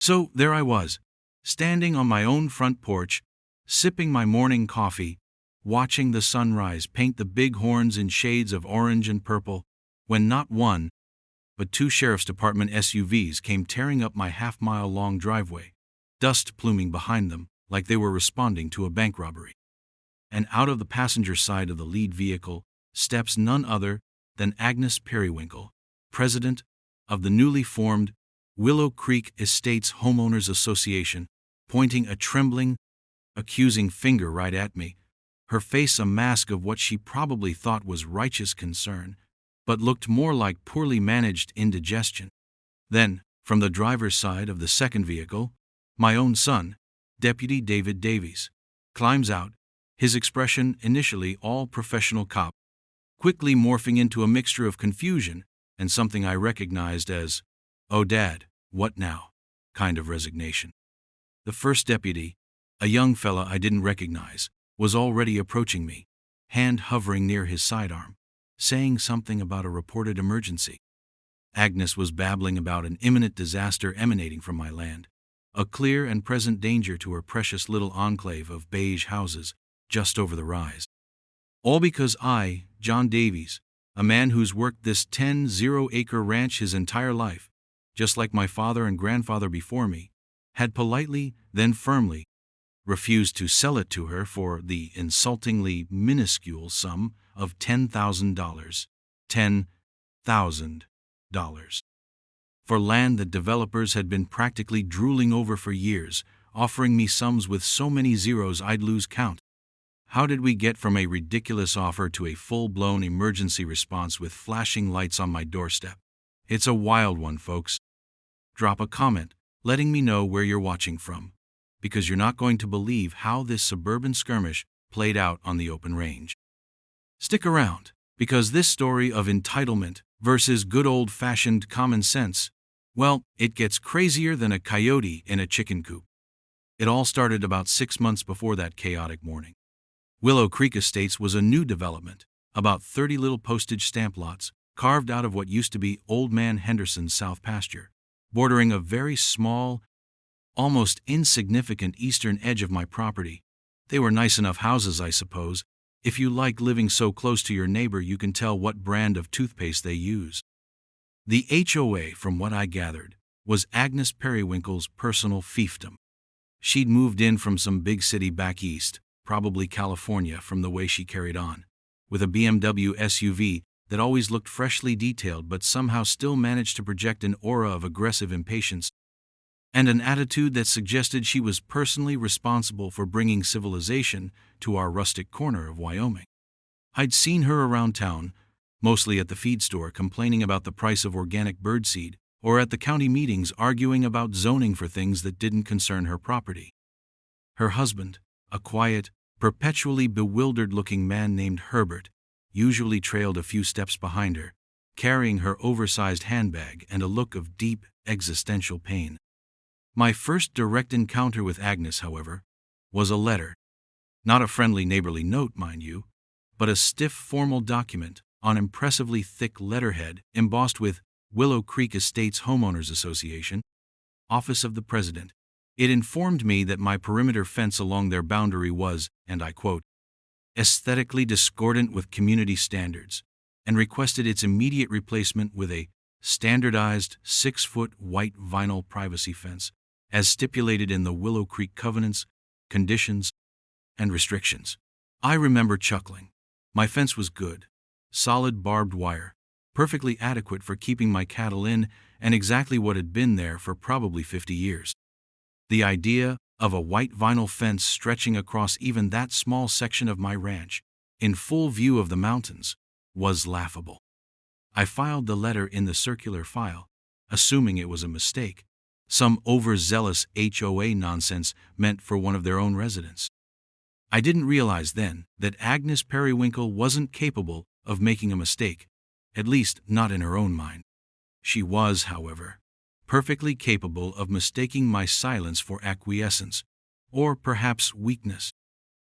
So there I was, standing on my own front porch, sipping my morning coffee, watching the sunrise paint the big horns in shades of orange and purple, when not one, but two Sheriff's Department SUVs came tearing up my half-mile-long driveway, dust pluming behind them like they were responding to a bank robbery. And out of the passenger side of the lead vehicle steps none other than Agnes Periwinkle, president of the newly formed Willow Creek Estates Homeowners Association, pointing a trembling, accusing finger right at me, her face a mask of what she probably thought was righteous concern, but looked more like poorly managed indigestion. Then, from the driver's side of the second vehicle, my own son, Deputy David Davies, climbs out, his expression initially all professional cop, quickly morphing into a mixture of confusion and something I recognized as, "Oh Dad, what now?" kind of resignation. The first deputy, a young fella I didn't recognize, was already approaching me, hand hovering near his sidearm, saying something about a reported emergency. Agnes was babbling about an imminent disaster emanating from my land, a clear and present danger to her precious little enclave of beige houses just over the rise. All because I, John Davies, a man who's worked this 10-acre ranch his entire life, just like my father and grandfather before me, had politely, then firmly, refused to sell it to her for the insultingly minuscule sum of $10,000. $10,000. For land that developers had been practically drooling over for years, offering me sums with so many zeros I'd lose count. How did we get from a ridiculous offer to a full-blown emergency response with flashing lights on my doorstep? It's a wild one, folks. Drop a comment, letting me know where you're watching from, because you're not going to believe how this suburban skirmish played out on the open range. Stick around, because this story of entitlement versus good old-fashioned common sense, well, it gets crazier than a coyote in a chicken coop. It all started about 6 months before that chaotic morning. Willow Creek Estates was a new development, about 30 little postage stamp lots, carved out of what used to be Old Man Henderson's south pasture, bordering a very small, almost insignificant eastern edge of my property. They were nice enough houses, I suppose. If you like living so close to your neighbor, you can tell what brand of toothpaste they use. The HOA, from what I gathered, was Agnes Periwinkle's personal fiefdom. She'd moved in from some big city back east, probably California from the way she carried on, with a BMW SUV that always looked freshly detailed but somehow still managed to project an aura of aggressive impatience, and an attitude that suggested she was personally responsible for bringing civilization to our rustic corner of Wyoming. I'd seen her around town, mostly at the feed store complaining about the price of organic birdseed, or at the county meetings arguing about zoning for things that didn't concern her property. Her husband, a quiet, perpetually bewildered-looking man named Herbert, usually trailed a few steps behind her, carrying her oversized handbag and a look of deep, existential pain. My first direct encounter with Agnes, however, was a letter. Not a friendly neighborly note, mind you, but a stiff formal document on impressively thick letterhead embossed with Willow Creek Estates Homeowners Association, Office of the President. It informed me that my perimeter fence along their boundary was, and I quote, aesthetically discordant with community standards, and requested its immediate replacement with a standardized 6-foot white vinyl privacy fence, as stipulated in the Willow Creek covenants, conditions, and restrictions. I remember chuckling. My fence was good, solid barbed wire, perfectly adequate for keeping my cattle in, and exactly what had been there for probably 50 years. The idea of a white vinyl fence stretching across even that small section of my ranch, in full view of the mountains, was laughable. I filed the letter in the circular file, assuming it was a mistake, some overzealous HOA nonsense meant for one of their own residents. I didn't realize then that Agnes Periwinkle wasn't capable of making a mistake, at least not in her own mind. She was, however, perfectly capable of mistaking my silence for acquiescence, or perhaps weakness.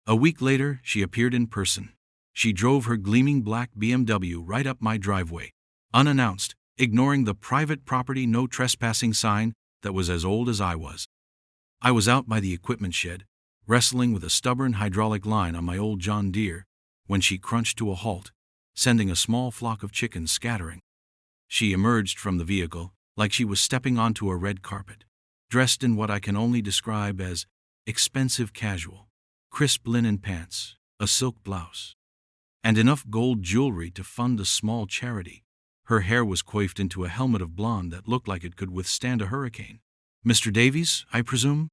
A week later, she appeared in person. She drove her gleaming black BMW right up my driveway, unannounced, ignoring the private property no trespassing sign that was as old as I was. I was out by the equipment shed, wrestling with a stubborn hydraulic line on my old John Deere, when she crunched to a halt, sending a small flock of chickens scattering. She emerged from the vehicle like she was stepping onto a red carpet, dressed in what I can only describe as expensive casual, crisp linen pants, a silk blouse, and enough gold jewelry to fund a small charity. Her hair was coiffed into a helmet of blonde that looked like it could withstand a hurricane. "Mr. Davies, I presume?"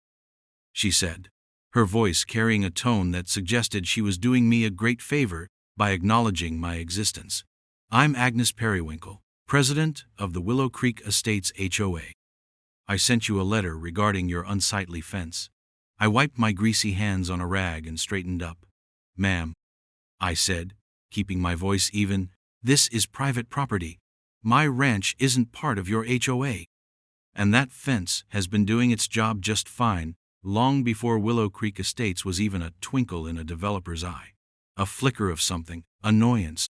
she said, her voice carrying a tone that suggested she was doing me a great favor by acknowledging my existence. "I'm Agnes Periwinkle, president of the Willow Creek Estates HOA. I sent you a letter regarding your unsightly fence." I wiped my greasy hands on a rag and straightened up. "Ma'am," I said, keeping my voice even, "this is private property. My ranch isn't part of your HOA. And that fence has been doing its job just fine, long before Willow Creek Estates was even a twinkle in a developer's eye." A flicker of something, annoyance,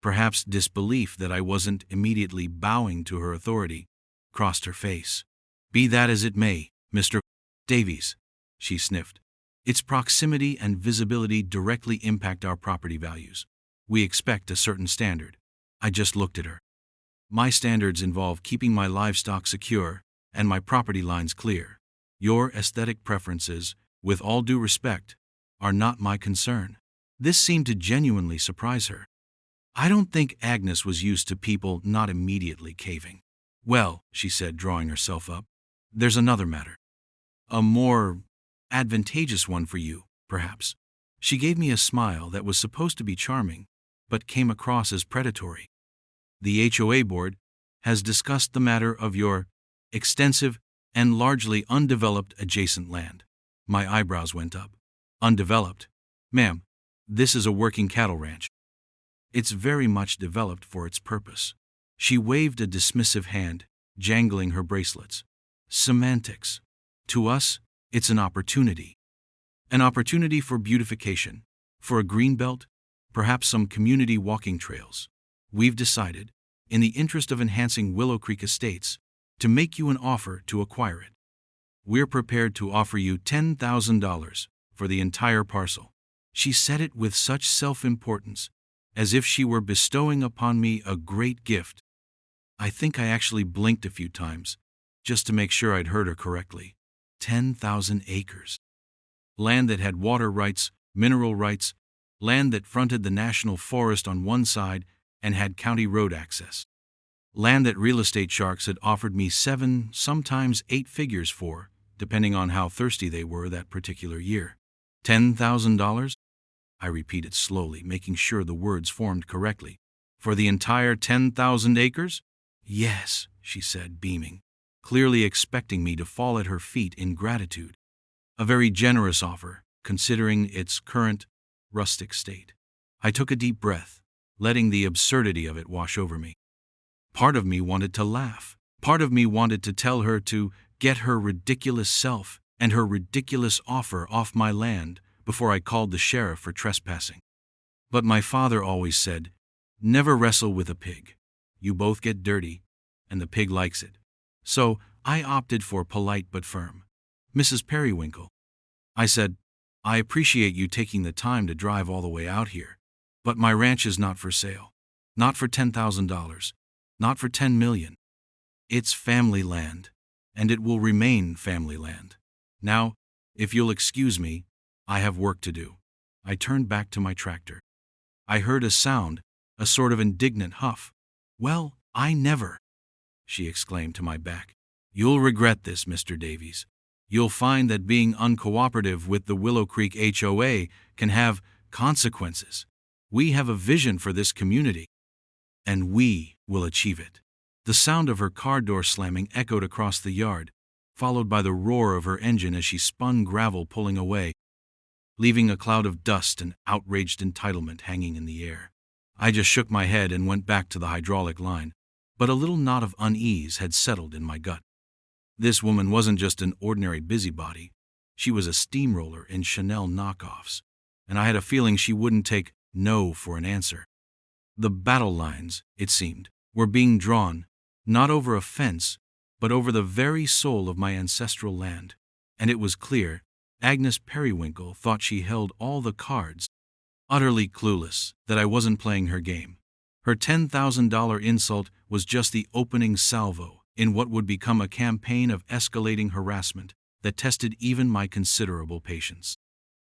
perhaps disbelief that I wasn't immediately bowing to her authority, crossed her face. "Be that as it may, Mr. Davies," she sniffed, "its proximity and visibility directly impact our property values. We expect a certain standard." I just looked at her. "My standards involve keeping my livestock secure and my property lines clear. Your aesthetic preferences, with all due respect, are not my concern." This seemed to genuinely surprise her. I don't think Agnes was used to people not immediately caving. "Well," she said, drawing herself up, "there's another matter. A more advantageous one for you, perhaps." She gave me a smile that was supposed to be charming, but came across as predatory. "The HOA board has discussed the matter of your extensive and largely undeveloped adjacent land." My eyebrows went up. "Undeveloped? Ma'am, this is a working cattle ranch. It's very much developed for its purpose." She waved a dismissive hand, jangling her bracelets. "Semantics. To us, it's an opportunity. An opportunity for beautification, for a greenbelt, perhaps some community walking trails. We've decided, in the interest of enhancing Willow Creek Estates, to make you an offer to acquire it. We're prepared to offer you $10,000 for the entire parcel." She said it with such self-importance, as if she were bestowing upon me a great gift. I think I actually blinked a few times, just to make sure I'd heard her correctly. 10,000 acres. Land that had water rights, mineral rights, land that fronted the national forest on one side and had county road access. Land that real estate sharks had offered me 7, sometimes 8 figures for, depending on how thirsty they were that particular year. $10,000? I repeated slowly, making sure the words formed correctly. "For the entire 10,000 acres? "Yes," she said, beaming, clearly expecting me to fall at her feet in gratitude. A very generous offer, considering its current, rustic state. I took a deep breath, letting the absurdity of it wash over me. Part of me wanted to laugh. Part of me wanted to tell her to get her ridiculous self and her ridiculous offer off my land before I called the sheriff for trespassing. But my father always said, "Never wrestle with a pig. You both get dirty, and the pig likes it." So I opted for polite but firm. "Mrs. Periwinkle," I said, "I appreciate you taking the time to drive all the way out here, but my ranch is not for sale. Not for $10,000. Not for $10 million. It's family land, and it will remain family land. Now, if you'll excuse me, I have work to do." I turned back to my tractor. I heard a sound, a sort of indignant huff. "Well, I never," she exclaimed to my back. "You'll regret this, Mr. Davies. You'll find that being uncooperative with the Willow Creek HOA can have consequences. We have a vision for this community, and we will achieve it." The sound of her car door slamming echoed across the yard, followed by the roar of her engine as she spun gravel pulling away, leaving a cloud of dust and outraged entitlement hanging in the air. I just shook my head and went back to the hydraulic line, but a little knot of unease had settled in my gut. This woman wasn't just an ordinary busybody. She was a steamroller in Chanel knockoffs, and I had a feeling she wouldn't take no for an answer. The battle lines, it seemed, were being drawn, not over a fence, but over the very soul of my ancestral land. And it was clear, Agnes Periwinkle thought she held all the cards, utterly clueless that I wasn't playing her game. Her $10,000 insult was just the opening salvo in what would become a campaign of escalating harassment that tested even my considerable patience.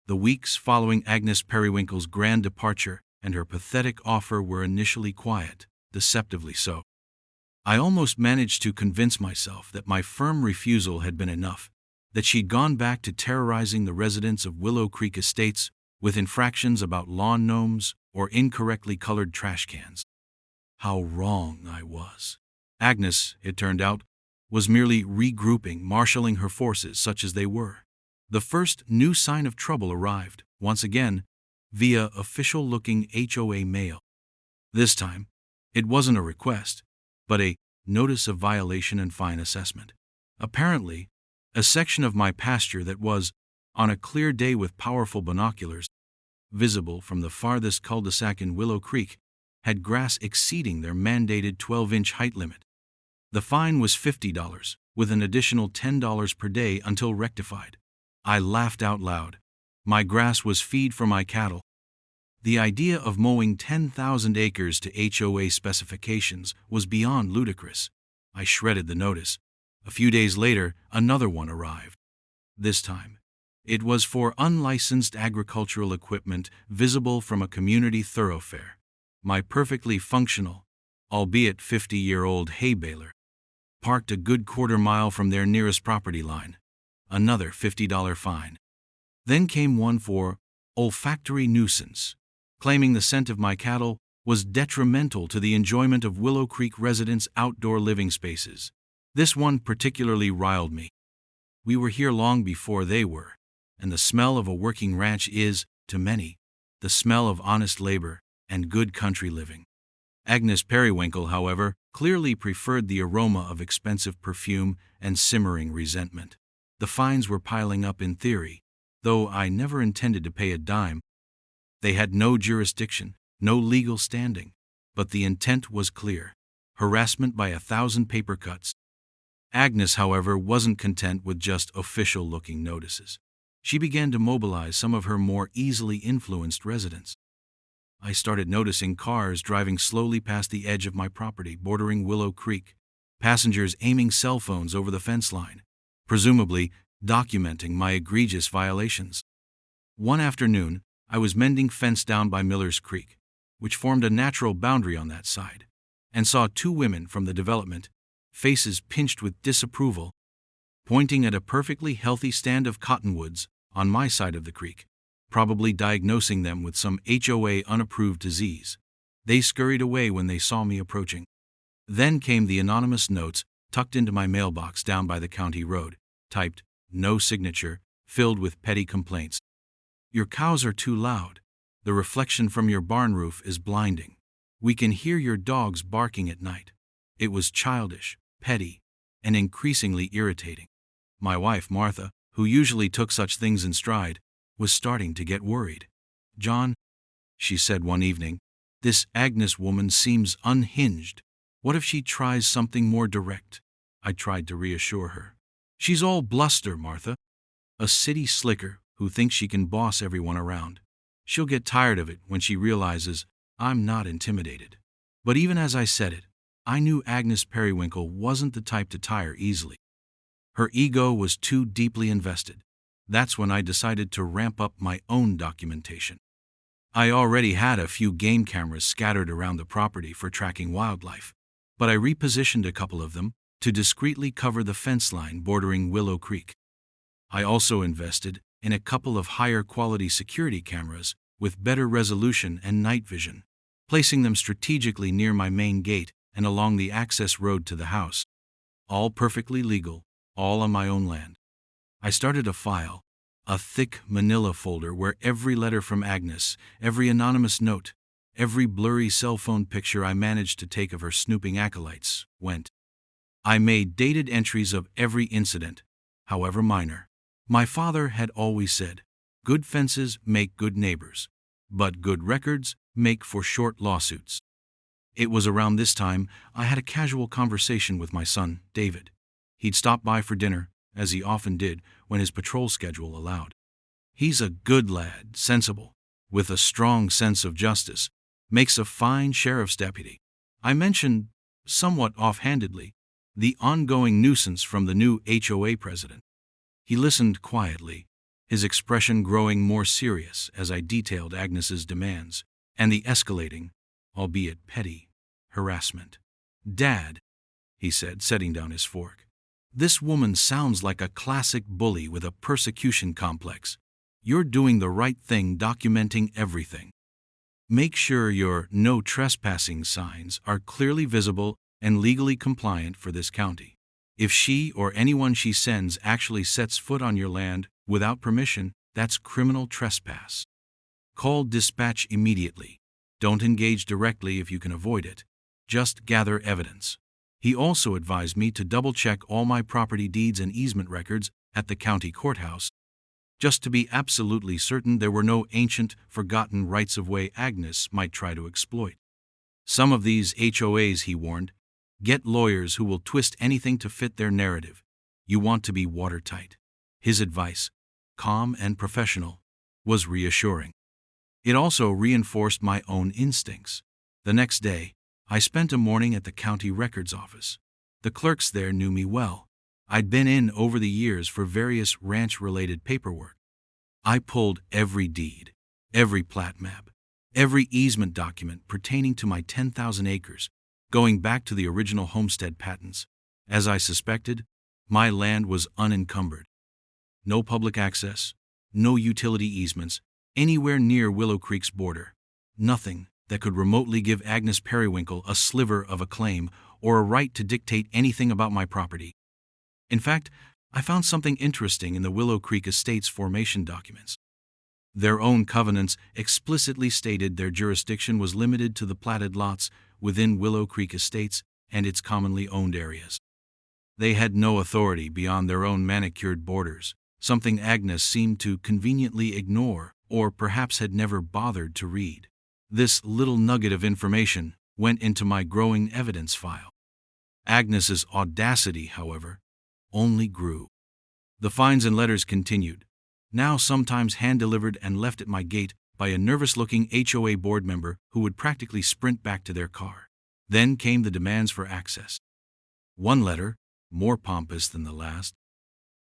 The weeks following Agnes Periwinkle's grand departure and her pathetic offer were initially quiet, deceptively so. I almost managed to convince myself that my firm refusal had been enough, that she'd gone back to terrorizing the residents of Willow Creek Estates with infractions about lawn gnomes or incorrectly colored trash cans. How wrong I was. Agnes, it turned out, was merely regrouping, marshalling her forces such as they were. The first new sign of trouble arrived, once again, via official-looking HOA mail. This time, it wasn't a request, but a notice of violation and fine assessment. Apparently, a section of my pasture that was, on a clear day with powerful binoculars, visible from the farthest cul-de-sac in Willow Creek, had grass exceeding their mandated 12-inch height limit. The fine was $50, with an additional $10 per day until rectified. I laughed out loud. My grass was feed for my cattle. The idea of mowing 10,000 acres to HOA specifications was beyond ludicrous. I shredded the notice. A few days later, another one arrived. This time, it was for unlicensed agricultural equipment visible from a community thoroughfare. My perfectly functional, albeit 50-year-old hay baler, parked a good quarter-mile from their nearest property line. Another $50 fine. Then came one for olfactory nuisance, claiming the scent of my cattle was detrimental to the enjoyment of Willow Creek residents' outdoor living spaces. This one particularly riled me. We were here long before they were, and the smell of a working ranch is, to many, the smell of honest labor and good country living. Agnes Periwinkle, however, clearly preferred the aroma of expensive perfume and simmering resentment. The fines were piling up in theory, though I never intended to pay a dime. They had no jurisdiction, no legal standing, but the intent was clear: harassment by 1,000 paper cuts. Agnes, however, wasn't content with just official-looking notices. She began to mobilize some of her more easily influenced residents. I started noticing cars driving slowly past the edge of my property bordering Willow Creek, passengers aiming cell phones over the fence line, presumably documenting my egregious violations. One afternoon, I was mending fence down by Miller's Creek, which formed a natural boundary on that side, and saw two women from the development, faces pinched with disapproval, pointing at a perfectly healthy stand of cottonwoods on my side of the creek, probably diagnosing them with some HOA unapproved disease. They scurried away when they saw me approaching. Then came the anonymous notes tucked into my mailbox down by the county road, typed, no signature, filled with petty complaints. Your cows are too loud. The reflection from your barn roof is blinding. We can hear your dogs barking at night. It was childish, petty, and increasingly irritating. My wife, Martha, who usually took such things in stride, was starting to get worried. John, she said one evening, this Agnes woman seems unhinged. What if she tries something more direct? I tried to reassure her. She's all bluster, Martha. A city slicker who thinks she can boss everyone around. She'll get tired of it when she realizes I'm not intimidated. But even as I said it, I knew Agnes Periwinkle wasn't the type to tire easily. Her ego was too deeply invested. That's when I decided to ramp up my own documentation. I already had a few game cameras scattered around the property for tracking wildlife, but I repositioned a couple of them to discreetly cover the fence line bordering Willow Creek. I also invested in a couple of higher quality security cameras with better resolution and night vision, placing them strategically near my main gate and along the access road to the house. All perfectly legal, all on my own land. I started a file, a thick manila folder where every letter from Agnes, every anonymous note, every blurry cell phone picture I managed to take of her snooping acolytes, went. I made dated entries of every incident, however minor. My father had always said, good fences make good neighbors, but good records make for short lawsuits. It was around this time I had a casual conversation with my son, David. He'd stop by for dinner, as he often did when his patrol schedule allowed. He's a good lad, sensible, with a strong sense of justice, makes a fine sheriff's deputy. I mentioned, somewhat offhandedly, the ongoing nuisance from the new HOA president. He listened quietly, his expression growing more serious as I detailed Agnes's demands and the escalating, albeit petty, harassment. "Dad," he said, setting down his fork, "this woman sounds like a classic bully with a persecution complex. You're doing the right thing documenting everything. Make sure your no trespassing signs are clearly visible and legally compliant for this county. If she or anyone she sends actually sets foot on your land without permission, that's criminal trespass. Call dispatch immediately. Don't engage directly if you can avoid it. Just gather evidence." He also advised me to double-check all my property deeds and easement records at the county courthouse, just to be absolutely certain there were no ancient, forgotten rights-of-way Agnes might try to exploit. Some of these HOAs, he warned, get lawyers who will twist anything to fit their narrative. You want to be watertight. His advice, calm and professional, was reassuring. It also reinforced my own instincts. The next day, I spent a morning at the county records office. The clerks there knew me well. I'd been in over the years for various ranch-related paperwork. I pulled every deed, every plat map, every easement document pertaining to my 10,000 acres, going back to the original homestead patents. As I suspected, my land was unencumbered. No public access, no utility easements, anywhere near Willow Creek's border. Nothing that could remotely give Agnes Periwinkle a sliver of a claim or a right to dictate anything about my property. In fact, I found something interesting in the Willow Creek Estates formation documents. Their own covenants explicitly stated their jurisdiction was limited to the platted lots within Willow Creek Estates and its commonly owned areas. They had no authority beyond their own manicured borders, something Agnes seemed to conveniently ignore or perhaps had never bothered to read. This little nugget of information went into my growing evidence file. Agnes's audacity, however, only grew. The fines and letters continued, now sometimes hand-delivered and left at my gate by a nervous-looking HOA board member who would practically sprint back to their car. Then came the demands for access. One letter, more pompous than the last,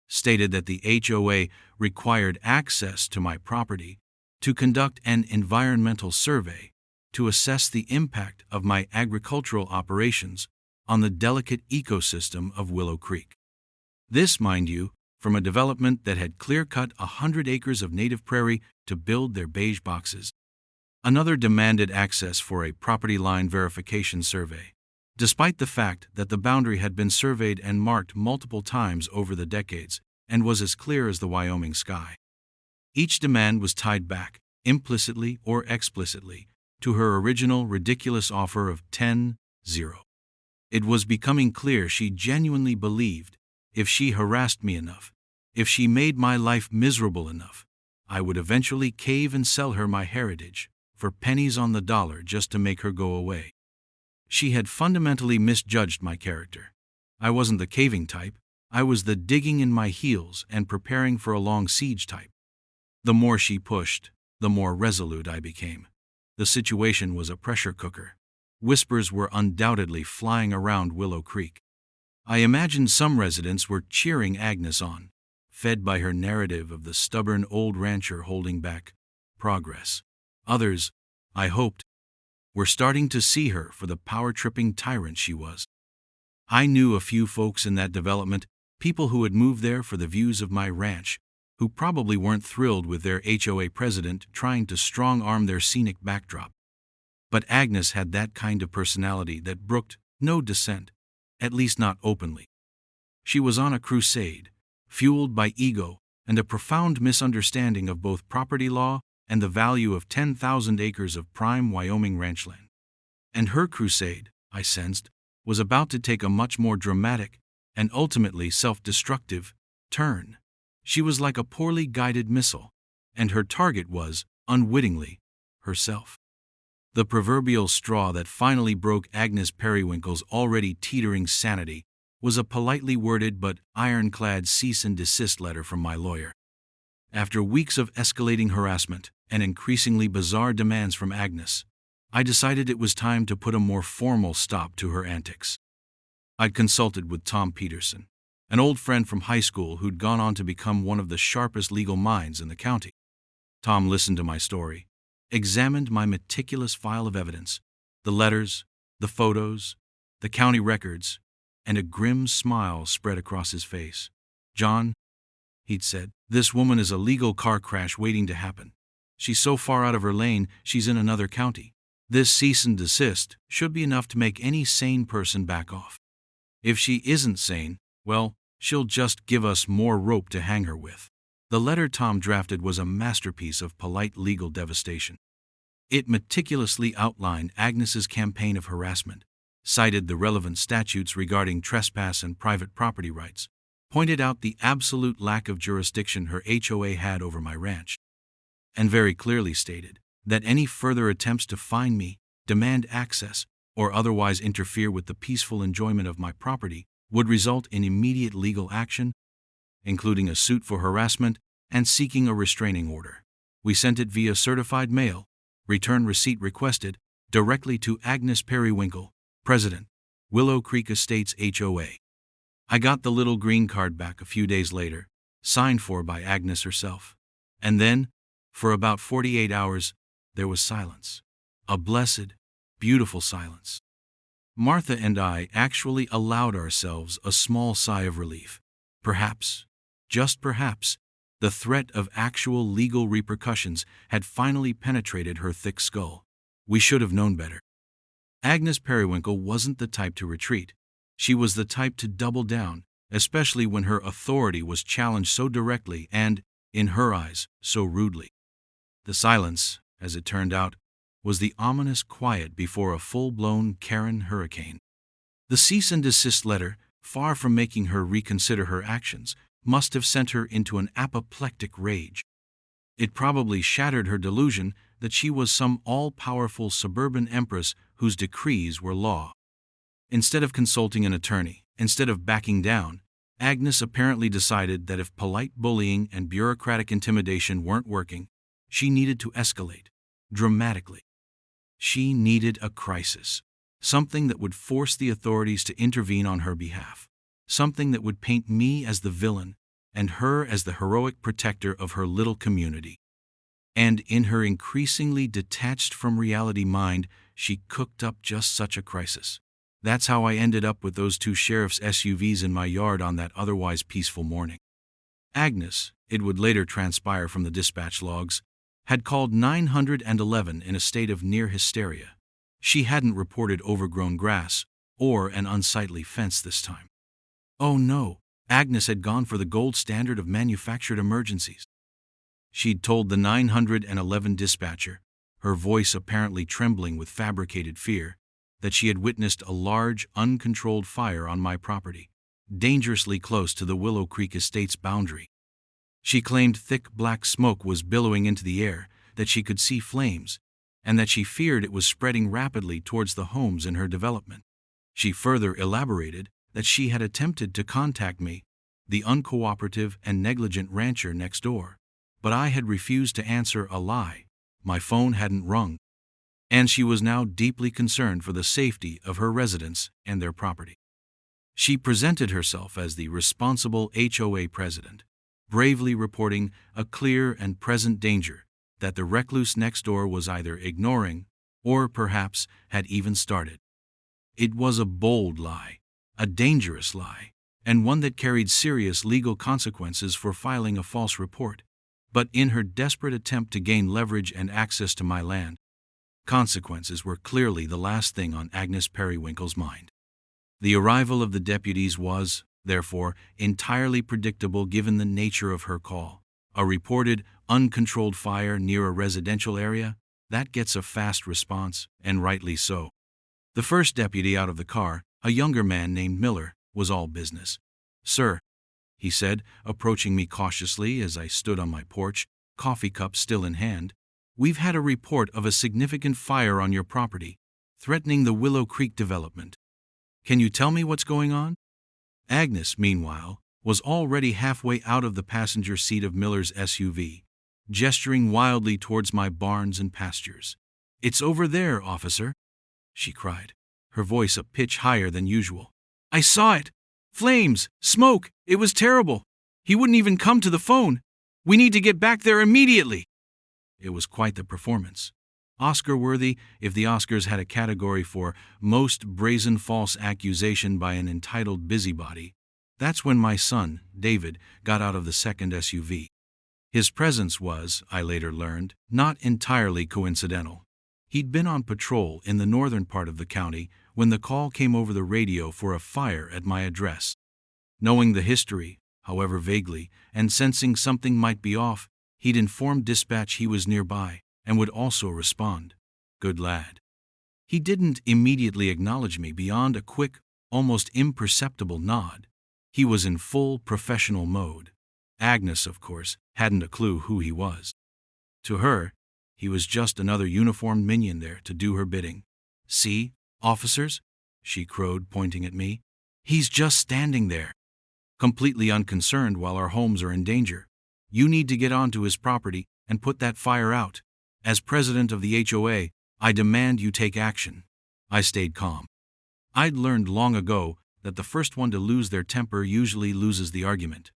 stated that the HOA required access to my property to conduct an environmental survey to assess the impact of my agricultural operations on the delicate ecosystem of Willow Creek. This, mind you, from a development that had clear-cut 100 acres of native prairie to build their beige boxes. Another demanded access for a property line verification survey, despite the fact that the boundary had been surveyed and marked multiple times over the decades and was as clear as the Wyoming sky. Each demand was tied back, implicitly or explicitly, to her original ridiculous offer of 10-0. It was becoming clear she genuinely believed if she harassed me enough, if she made my life miserable enough, I would eventually cave and sell her my heritage for pennies on the dollar just to make her go away. She had fundamentally misjudged my character. I wasn't the caving type. I was the digging in my heels and preparing for a long siege type. The more she pushed, the more resolute I became. The situation was a pressure cooker. Whispers were undoubtedly flying around Willow Creek. I imagined some residents were cheering Agnes on, fed by her narrative of the stubborn old rancher holding back progress. Others, I hoped, were starting to see her for the power-tripping tyrant she was. I knew a few folks in that development, people who had moved there for the views of my ranch, who probably weren't thrilled with their HOA president trying to strong-arm their scenic backdrop. But Agnes had that kind of personality that brooked no dissent, at least not openly. She was on a crusade, fueled by ego and a profound misunderstanding of both property law and the value of 10,000 acres of prime Wyoming ranchland. And her crusade, I sensed, was about to take a much more dramatic and ultimately self-destructive turn. She was like a poorly guided missile, and her target was, unwittingly, herself. The proverbial straw that finally broke Agnes Periwinkle's already teetering sanity was a politely worded but ironclad cease and desist letter from my lawyer. After weeks of escalating harassment and increasingly bizarre demands from Agnes, I decided it was time to put a more formal stop to her antics. I'd consulted with Tom Peterson, an old friend from high school who'd gone on to become one of the sharpest legal minds in the county. Tom listened to my story, examined my meticulous file of evidence, the letters, the photos, the county records, and a grim smile spread across his face. "John," he'd said, "this woman is a legal car crash waiting to happen. She's so far out of her lane, she's in another county. This cease and desist should be enough to make any sane person back off. If she isn't sane, well, she'll just give us more rope to hang her with." The letter Tom drafted was a masterpiece of polite legal devastation. It meticulously outlined Agnes's campaign of harassment, cited the relevant statutes regarding trespass and private property rights, pointed out the absolute lack of jurisdiction her HOA had over my ranch, and very clearly stated that any further attempts to fine me, demand access, or otherwise interfere with the peaceful enjoyment of my property would result in immediate legal action, including a suit for harassment and seeking a restraining order. We sent it via certified mail, return receipt requested, directly to Agnes Periwinkle, President, Willow Creek Estates HOA. I got the little green card back a few days later, signed for by Agnes herself. And then, for about 48 hours, there was silence. A blessed, beautiful silence. Martha and I actually allowed ourselves a small sigh of relief. Perhaps, just perhaps, the threat of actual legal repercussions had finally penetrated her thick skull. We should have known better. Agnes Periwinkle wasn't the type to retreat. She was the type to double down, especially when her authority was challenged so directly and, in her eyes, so rudely. The silence, as it turned out, was the ominous quiet before a full-blown Karen hurricane. The cease and desist letter, far from making her reconsider her actions, must have sent her into an apoplectic rage. It probably shattered her delusion that she was some all-powerful suburban empress whose decrees were law. Instead of consulting an attorney, instead of backing down, Agnes apparently decided that if polite bullying and bureaucratic intimidation weren't working, she needed to escalate, dramatically. She needed a crisis, something that would force the authorities to intervene on her behalf, something that would paint me as the villain and her as the heroic protector of her little community. And in her increasingly detached from reality mind, she cooked up just such a crisis. That's how I ended up with those two sheriff's SUVs in my yard on that otherwise peaceful morning. Agnes, it would later transpire from the dispatch logs, had called 911 in a state of near hysteria. She hadn't reported overgrown grass or an unsightly fence this time. Oh no, Agnes had gone for the gold standard of manufactured emergencies. She'd told the 911 dispatcher, her voice apparently trembling with fabricated fear, that she had witnessed a large, uncontrolled fire on my property, dangerously close to the Willow Creek Estate's boundary. She claimed thick black smoke was billowing into the air, that she could see flames, and that she feared it was spreading rapidly towards the homes in her development. She further elaborated that she had attempted to contact me, the uncooperative and negligent rancher next door, but I had refused to answer a lie. My phone hadn't rung, and she was now deeply concerned for the safety of her residents and their property. She presented herself as the responsible HOA president, bravely reporting a clear and present danger that the recluse next door was either ignoring or perhaps had even started. It was a bold lie, a dangerous lie, and one that carried serious legal consequences for filing a false report. But in her desperate attempt to gain leverage and access to my land, consequences were clearly the last thing on Agnes Periwinkle's mind. The arrival of the deputies was, therefore, entirely predictable given the nature of her call. A reported, uncontrolled fire near a residential area, that gets a fast response, and rightly so. The first deputy out of the car, a younger man named Miller, was all business. "Sir," he said, approaching me cautiously as I stood on my porch, coffee cup still in hand, "we've had a report of a significant fire on your property, threatening the Willow Creek development. Can you tell me what's going on?" Agnes, meanwhile, was already halfway out of the passenger seat of Miller's SUV, gesturing wildly towards my barns and pastures. "It's over there, officer," she cried, her voice a pitch higher than usual. "I saw it! Flames! Smoke! It was terrible! He wouldn't even come to the phone! We need to get back there immediately!" It was quite the performance. Oscar-worthy if the Oscars had a category for most brazen false accusation by an entitled busybody. That's when my son, David, got out of the second SUV. His presence was, I later learned, not entirely coincidental. He'd been on patrol in the northern part of the county when the call came over the radio for a fire at my address. Knowing the history, however vaguely, and sensing something might be off, he'd informed dispatch he was nearby and would also respond. Good lad. He didn't immediately acknowledge me beyond a quick, almost imperceptible nod. He was in full professional mode. Agnes, of course, hadn't a clue who he was. To her, he was just another uniformed minion there to do her bidding. "See, officers?" she crowed, pointing at me. "He's just standing there, completely unconcerned while our homes are in danger. You need to get onto his property and put that fire out. As president of the HOA, I demand you take action." I stayed calm. I'd learned long ago that the first one to lose their temper usually loses the argument.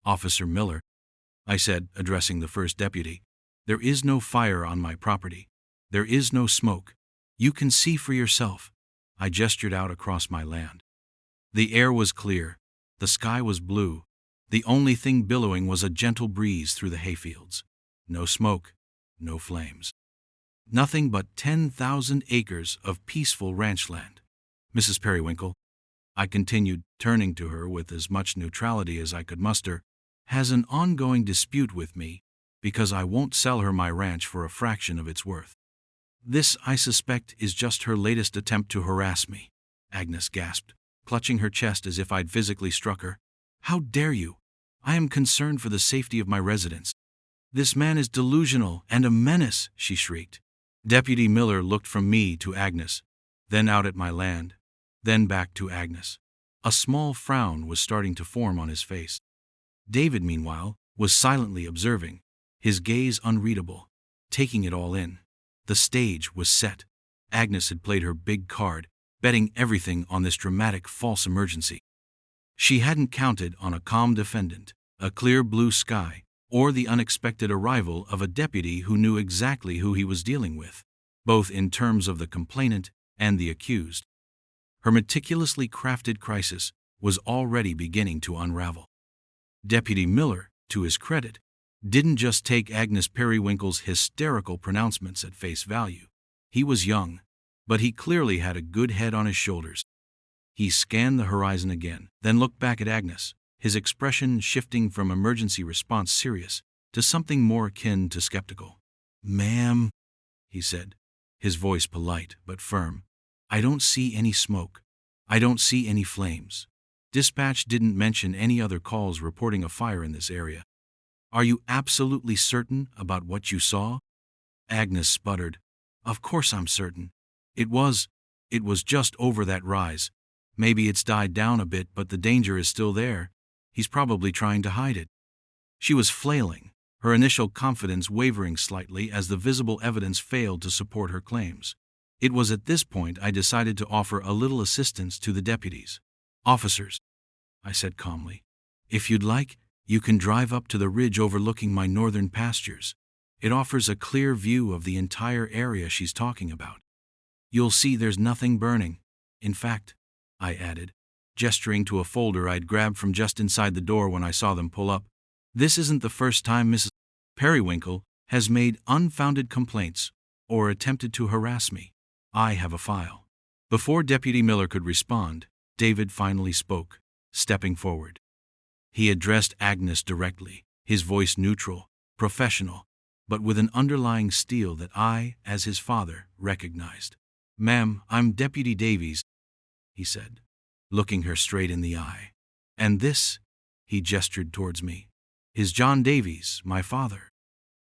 "Officer Miller," I said, addressing the first deputy, "there is no fire on my property. There is no smoke. You can see for yourself." I gestured out across my land. The air was clear. The sky was blue. The only thing billowing was a gentle breeze through the hayfields. No smoke, no flames. Nothing but 10,000 acres of peaceful ranch land. "Mrs. Periwinkle," I continued, turning to her with as much neutrality as I could muster, "has an ongoing dispute with me because I won't sell her my ranch for a fraction of its worth. This, I suspect, is just her latest attempt to harass me." Agnes gasped, clutching her chest as if I'd physically struck her. "How dare you? I am concerned for the safety of my residents. This man is delusional and a menace," she shrieked. Deputy Miller looked from me to Agnes, then out at my land, then back to Agnes. A small frown was starting to form on his face. David, meanwhile, was silently observing, his gaze unreadable, taking it all in. The stage was set. Agnes had played her big card, betting everything on this dramatic false emergency. She hadn't counted on a calm defendant, a clear blue sky, or the unexpected arrival of a deputy who knew exactly who he was dealing with, both in terms of the complainant and the accused. Her meticulously crafted crisis was already beginning to unravel. Deputy Miller, to his credit, didn't just take Agnes Periwinkle's hysterical pronouncements at face value. He was young, but he clearly had a good head on his shoulders. He scanned the horizon again, then looked back at Agnes, his expression shifting from emergency response serious to something more akin to skeptical. "Ma'am," he said, his voice polite but firm, "I don't see any smoke. I don't see any flames. Dispatch didn't mention any other calls reporting a fire in this area. Are you absolutely certain about what you saw?" Agnes sputtered. "Of course I'm certain. It was just over that rise. Maybe it's died down a bit, but the danger is still there. He's probably trying to hide it." She was flailing, her initial confidence wavering slightly as the visible evidence failed to support her claims. It was at this point I decided to offer a little assistance to the deputies. "Officers," I said calmly, "if you'd like, you can drive up to the ridge overlooking my northern pastures. It offers a clear view of the entire area she's talking about. You'll see there's nothing burning. In fact," I added, gesturing to a folder I'd grabbed from just inside the door when I saw them pull up, "this isn't the first time Mrs. Periwinkle has made unfounded complaints or attempted to harass me. I have a file." Before Deputy Miller could respond, David finally spoke, stepping forward. He addressed Agnes directly, his voice neutral, professional, but with an underlying steel that I, as his father, recognized. "Ma'am, I'm Deputy Davies," he said, looking her straight in the eye. "And this," he gestured towards me, "is John Davies, my father.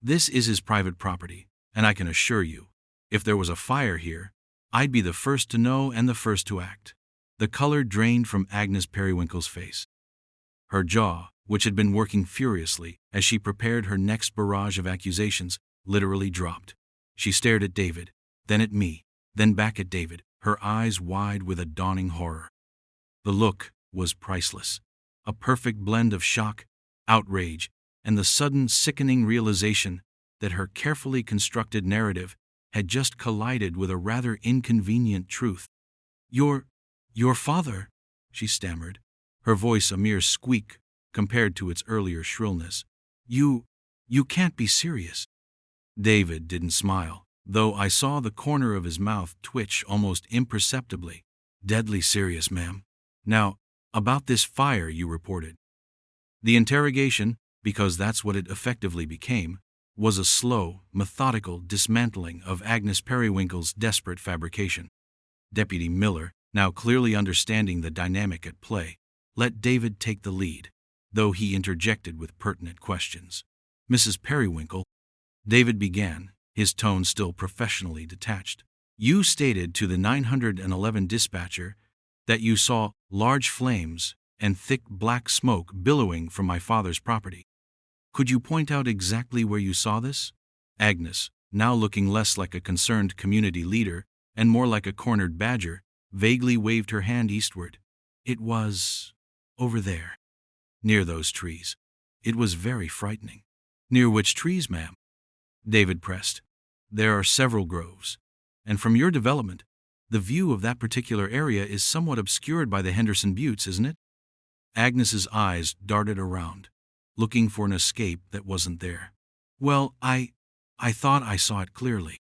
This is his private property, and I can assure you, if there was a fire here, I'd be the first to know and the first to act." The color drained from Agnes Periwinkle's face. Her jaw, which had been working furiously as she prepared her next barrage of accusations, literally dropped. She stared at David, then at me, then back at David, her eyes wide with a dawning horror. The look was priceless, a perfect blend of shock, outrage, and the sudden sickening realization that her carefully constructed narrative had just collided with a rather inconvenient truth. Your father," she stammered, her voice a mere squeak compared to its earlier shrillness. You can't be serious." David didn't smile, though I saw the corner of his mouth twitch almost imperceptibly. "Deadly serious, ma'am. Now, about this fire you reported." The interrogation, because that's what it effectively became, was a slow, methodical dismantling of Agnes Periwinkle's desperate fabrication. Deputy Miller, now clearly understanding the dynamic at play, let David take the lead, though he interjected with pertinent questions. "Mrs. Periwinkle," David began, his tone still professionally detached, "you stated to the 911 dispatcher that you saw large flames and thick black smoke billowing from my father's property. Could you point out exactly where you saw this?" Agnes, now looking less like a concerned community leader and more like a cornered badger, vaguely waved her hand eastward. "It was over there, near those trees. It was very frightening." "Near which trees, ma'am?" David pressed. "There are several groves, and from your development, the view of that particular area is somewhat obscured by the Henderson Buttes, isn't it?" Agnes's eyes darted around, looking for an escape that wasn't there. "Well, I thought I saw it clearly."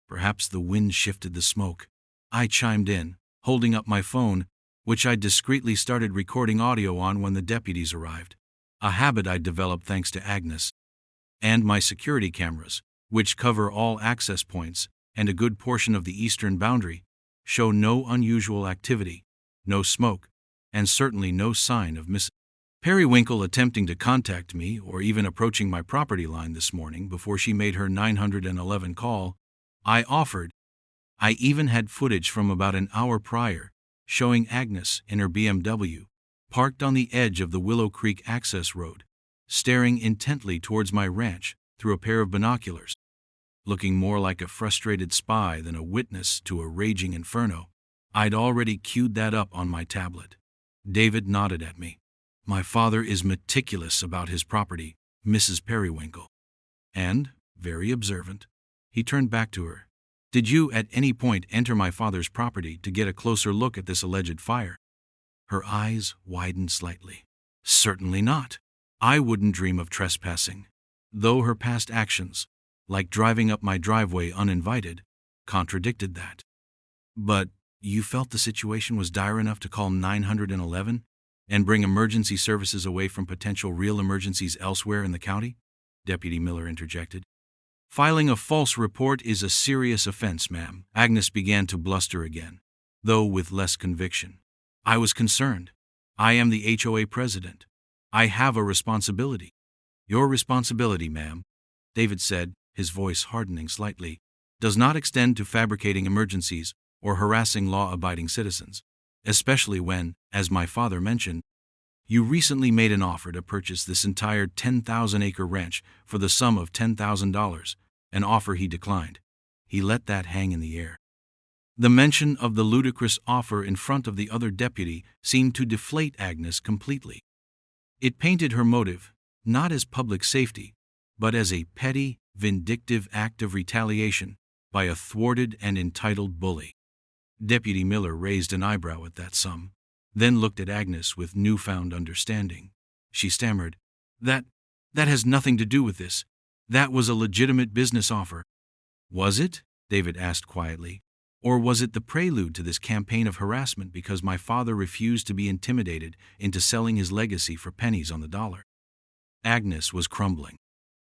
Perhaps the wind shifted the smoke. I chimed in, holding up my phone, which I'd discreetly started recording audio on when the deputies arrived, a habit I'd developed thanks to Agnes, and my security cameras, which cover all access points and a good portion of the eastern boundary, show no unusual activity, no smoke, and certainly no sign of Miss Periwinkle attempting to contact me or even approaching my property line this morning before she made her 911 call. I offered. I even had footage from about an hour prior, showing Agnes in her BMW, parked on the edge of the Willow Creek access road, staring intently towards my ranch through a pair of binoculars, looking more like a frustrated spy than a witness to a raging inferno. I'd already queued that up on my tablet. David nodded at me. "My father is meticulous about his property, Mrs. Periwinkle." And, very observant, he turned back to her. "Did you at any point enter my father's property to get a closer look at this alleged fire?" Her eyes widened slightly. "Certainly not. I wouldn't dream of trespassing," though her past actions, like driving up my driveway uninvited, contradicted that. "But you felt the situation was dire enough to call 911 and bring emergency services away from potential real emergencies elsewhere in the county?" Deputy Miller interjected. "Filing a false report is a serious offense, ma'am." Agnes began to bluster again, though with less conviction. "I was concerned. I am the HOA president. I have a responsibility." "Your responsibility, ma'am," David said, his voice hardening slightly, "does not extend to fabricating emergencies or harassing law-abiding citizens, especially when, as my father mentioned, you recently made an offer to purchase this entire 10,000-acre ranch for the sum of $10,000, an offer he declined." He let that hang in the air. The mention of the ludicrous offer in front of the other deputy seemed to deflate Agnes completely. It painted her motive, not as public safety, but as a petty, vindictive act of retaliation by a thwarted and entitled bully. Deputy Miller raised an eyebrow at that sum, then looked at Agnes with newfound understanding. She stammered, That has nothing to do with this. That was a legitimate business offer." "Was it?" David asked quietly. "Or was it the prelude to this campaign of harassment because my father refused to be intimidated into selling his legacy for pennies on the dollar?" Agnes was crumbling.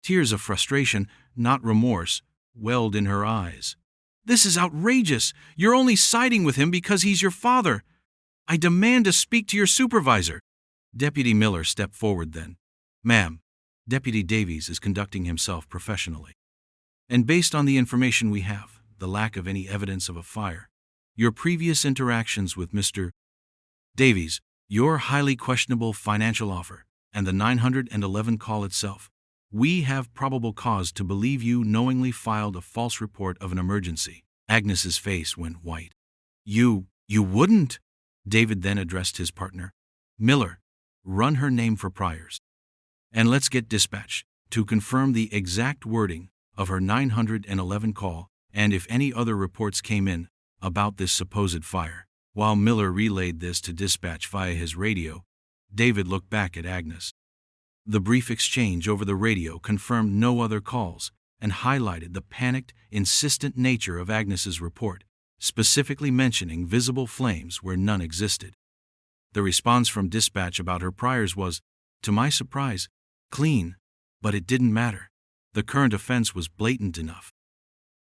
Tears of frustration, not remorse, welled in her eyes. "This is outrageous! You're only siding with him because he's your father! I demand to speak to your supervisor!" Deputy Miller stepped forward then. "Ma'am, Deputy Davies is conducting himself professionally. And based on the information we have, the lack of any evidence of a fire, your previous interactions with Mr. Davies, your highly questionable financial offer, and the 911 call itself. We have probable cause to believe you knowingly filed a false report of an emergency. Agnes's face went white. You wouldn't? David then addressed his partner. Miller, run her name for priors. And let's get dispatch to confirm the exact wording of her 911 call and if any other reports came in about this supposed fire. While Miller relayed this to dispatch via his radio, David looked back at Agnes. The brief exchange over the radio confirmed no other calls and highlighted the panicked, insistent nature of Agnes's report, specifically mentioning visible flames where none existed. The response from dispatch about her priors was, to my surprise, clean, but it didn't matter. The current offense was blatant enough.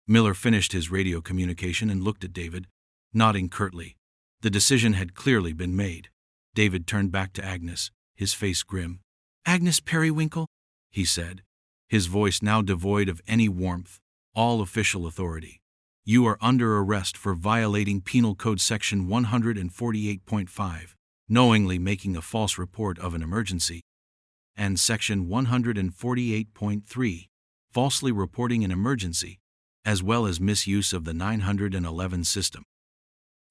Miller finished his radio communication and looked at David, nodding curtly. The decision had clearly been made. David turned back to Agnes, his face grim. Agnes Periwinkle, he said, his voice now devoid of any warmth, all official authority. You are under arrest for violating Penal Code Section 148.5, knowingly making a false report of an emergency, and Section 148.3, falsely reporting an emergency, as well as misuse of the 911 system.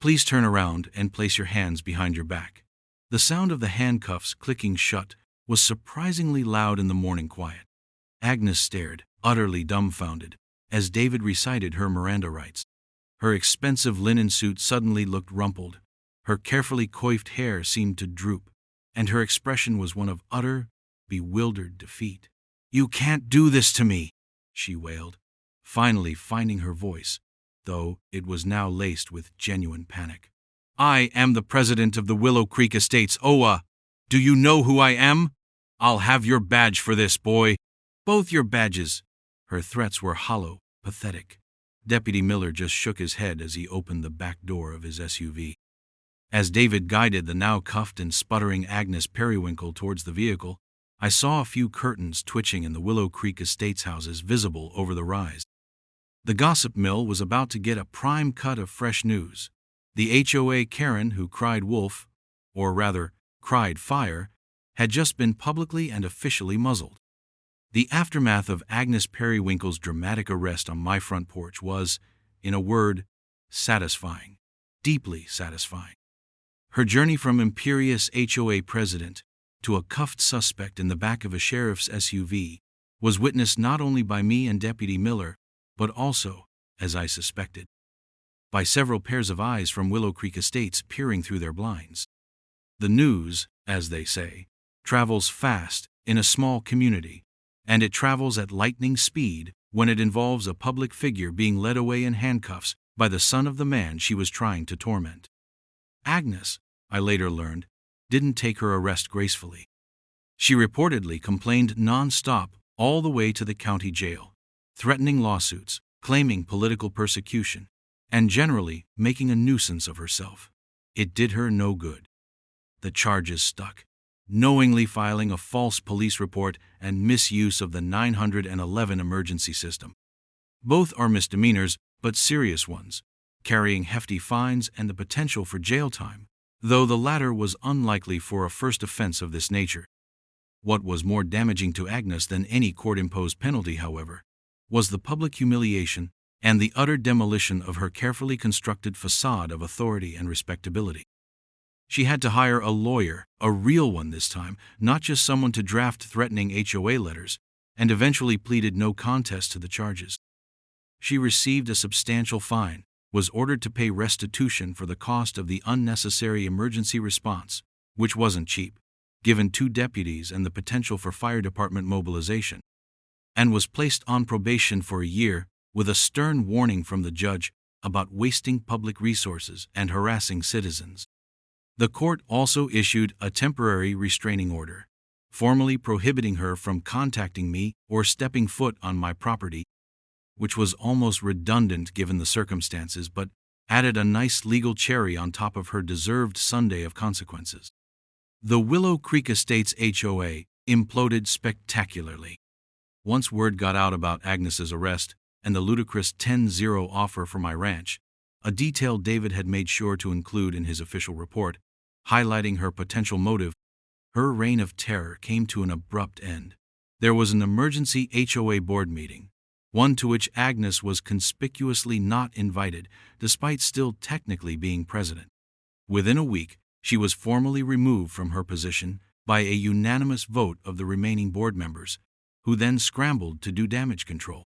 Please turn around and place your hands behind your back. The sound of the handcuffs clicking shut was surprisingly loud in the morning quiet. Agnes stared, utterly dumbfounded, as David recited her Miranda rights. Her expensive linen suit suddenly looked rumpled, her carefully coiffed hair seemed to droop, and her expression was one of utter, bewildered defeat. You can't do this to me, she wailed, finally finding her voice, though it was now laced with genuine panic. I am the president of the Willow Creek Estates, HOA. Do you know who I am? I'll have your badge for this, boy. Both your badges. Her threats were hollow, pathetic. Deputy Miller just shook his head as he opened the back door of his SUV. As David guided the now cuffed and sputtering Agnes Periwinkle towards the vehicle, I saw a few curtains twitching in the Willow Creek Estates houses visible over the rise. The gossip mill was about to get a prime cut of fresh news. The HOA Karen who cried wolf, or rather, cried fire, had just been publicly and officially muzzled. The aftermath of Agnes Periwinkle's dramatic arrest on my front porch was, in a word, satisfying. Deeply satisfying. Her journey from imperious HOA president to a cuffed suspect in the back of a sheriff's SUV was witnessed not only by me and Deputy Miller, but also, as I suspected, by several pairs of eyes from Willow Creek Estates peering through their blinds. The news, as they say, travels fast in a small community, and it travels at lightning speed when it involves a public figure being led away in handcuffs by the son of the man she was trying to torment. Agnes, I later learned, didn't take her arrest gracefully. She reportedly complained non-stop all the way to the county jail, threatening lawsuits, claiming political persecution, and generally making a nuisance of herself. It did her no good. The charges stuck. Knowingly filing a false police report and misuse of the 911 emergency system. Both are misdemeanors, but serious ones, carrying hefty fines and the potential for jail time, though the latter was unlikely for a first offense of this nature. What was more damaging to Agnes than any court-imposed penalty, however, was the public humiliation and the utter demolition of her carefully constructed facade of authority and respectability. She had to hire a lawyer, a real one this time, not just someone to draft threatening HOA letters, and eventually pleaded no contest to the charges. She received a substantial fine, was ordered to pay restitution for the cost of the unnecessary emergency response, which wasn't cheap, given 2 deputies and the potential for fire department mobilization, and was placed on probation for a year with a stern warning from the judge about wasting public resources and harassing citizens. The court also issued a temporary restraining order, formally prohibiting her from contacting me or stepping foot on my property, which was almost redundant given the circumstances but added a nice legal cherry on top of her deserved sundae of consequences. The Willow Creek Estates HOA imploded spectacularly. Once word got out about Agnes's arrest and the ludicrous 10-0 offer for my ranch, a detail David had made sure to include in his official report, highlighting her potential motive. Her reign of terror came to an abrupt end. There was an emergency HOA board meeting, one to which Agnes was conspicuously not invited, despite still technically being president. Within a week, she was formally removed from her position by a unanimous vote of the remaining board members, who then scrambled to do damage control.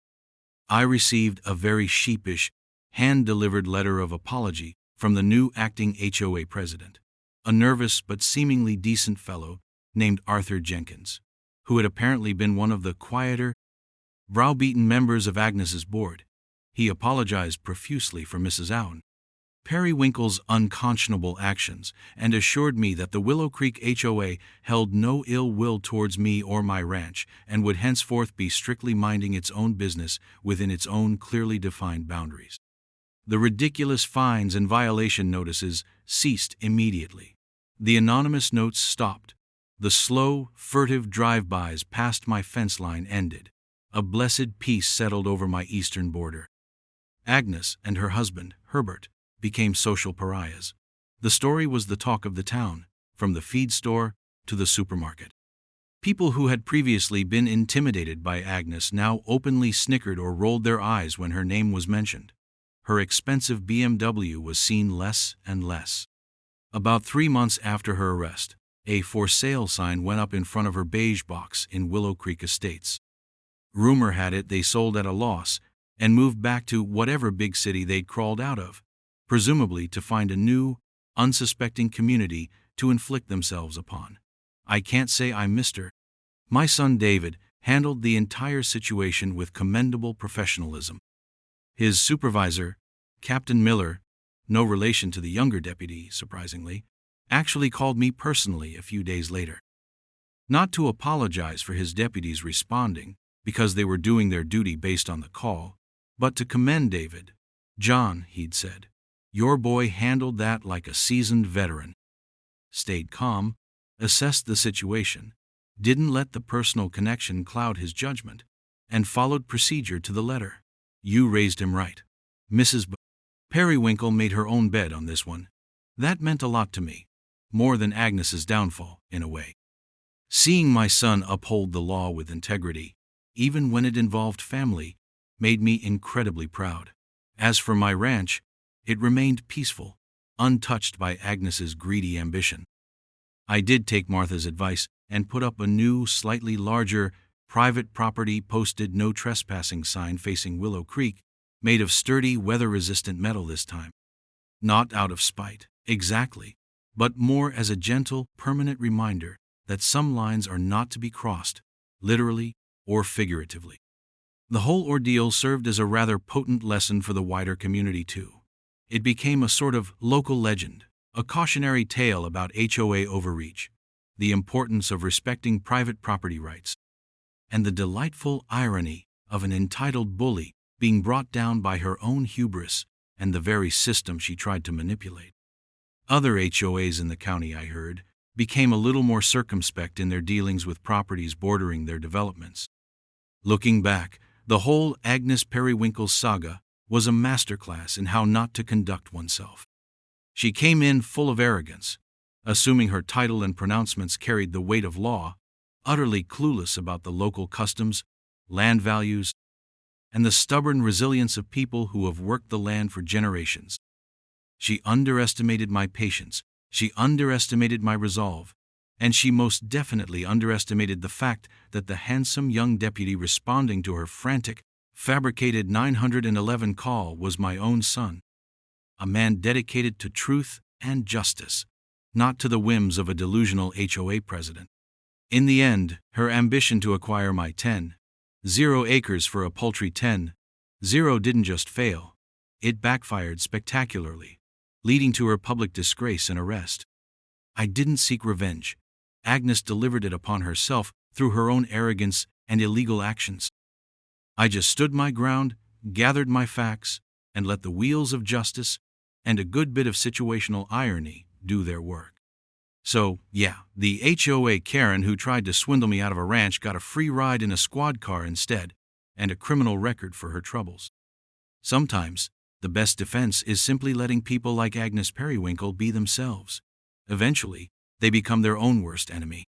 I received a very sheepish, hand-delivered letter of apology from the new acting HOA president, a nervous but seemingly decent fellow named Arthur Jenkins, who had apparently been one of the quieter, browbeaten members of Agnes's board. He apologized profusely for Mrs. Owen Periwinkle's unconscionable actions and assured me that the Willow Creek HOA held no ill will towards me or my ranch and would henceforth be strictly minding its own business within its own clearly defined boundaries. The ridiculous fines and violation notices ceased immediately. The anonymous notes stopped. The slow, furtive drive-bys past my fence line ended. A blessed peace settled over my eastern border. Agnes and her husband, Herbert, became social pariahs. The story was the talk of the town, from the feed store to the supermarket. People who had previously been intimidated by Agnes now openly snickered or rolled their eyes when her name was mentioned. Her expensive BMW was seen less and less. About 3 months after her arrest, a for sale sign went up in front of her beige box in Willow Creek Estates. Rumor had it they sold at a loss and moved back to whatever big city they'd crawled out of, presumably to find a new, unsuspecting community to inflict themselves upon. I can't say I missed her. My son David handled the entire situation with commendable professionalism. His supervisor, Captain Miller, no relation to the younger deputy, surprisingly, actually called me personally a few days later. Not to apologize for his deputies responding, because they were doing their duty based on the call, but to commend David. "John," he'd said, "your boy handled that like a seasoned veteran. Stayed calm, assessed the situation, didn't let the personal connection cloud his judgment, and followed procedure to the letter. You raised him right." Mrs. Periwinkle made her own bed on this one. That meant a lot to me, more than Agnes's downfall, in a way. Seeing my son uphold the law with integrity, even when it involved family, made me incredibly proud. As for my ranch, it remained peaceful, untouched by Agnes's greedy ambition. I did take Martha's advice and put up a new, slightly larger, private property posted no trespassing sign facing Willow Creek, made of sturdy, weather-resistant metal this time. Not out of spite, exactly, but more as a gentle, permanent reminder that some lines are not to be crossed, literally or figuratively. The whole ordeal served as a rather potent lesson for the wider community, too. It became a sort of local legend, a cautionary tale about HOA overreach, the importance of respecting private property rights, and the delightful irony of an entitled bully being brought down by her own hubris and the very system she tried to manipulate. Other HOAs in the county, I heard, became a little more circumspect in their dealings with properties bordering their developments. Looking back, the whole Agnes Periwinkle saga was a masterclass in how not to conduct oneself. She came in full of arrogance, assuming her title and pronouncements carried the weight of law, utterly clueless about the local customs, land values, and the stubborn resilience of people who have worked the land for generations. She underestimated my patience, she underestimated my resolve, and she most definitely underestimated the fact that the handsome young deputy responding to her frantic, fabricated 911 call was my own son, a man dedicated to truth and justice, not to the whims of a delusional HOA president. In the end, her ambition to acquire my 10.0 acres for a paltry 10.0 didn't just fail, it backfired spectacularly, leading to her public disgrace and arrest. I didn't seek revenge. Agnes delivered it upon herself through her own arrogance and illegal actions. I just stood my ground, gathered my facts, and let the wheels of justice and a good bit of situational irony do their work. So, yeah, the HOA Karen who tried to swindle me out of a ranch got a free ride in a squad car instead, and a criminal record for her troubles. Sometimes, the best defense is simply letting people like Agnes Periwinkle be themselves, Eventually, they become their own worst enemy.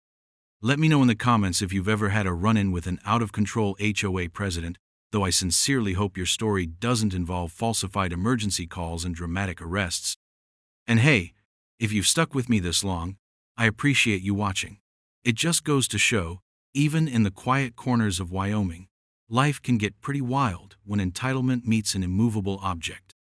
Let me know in the comments if you've ever had a run-in with an out-of-control HOA president, though I sincerely hope your story doesn't involve falsified emergency calls and dramatic arrests. And hey, if you've stuck with me this long, I appreciate you watching. It just goes to show, even in the quiet corners of Wyoming, life can get pretty wild when entitlement meets an immovable object.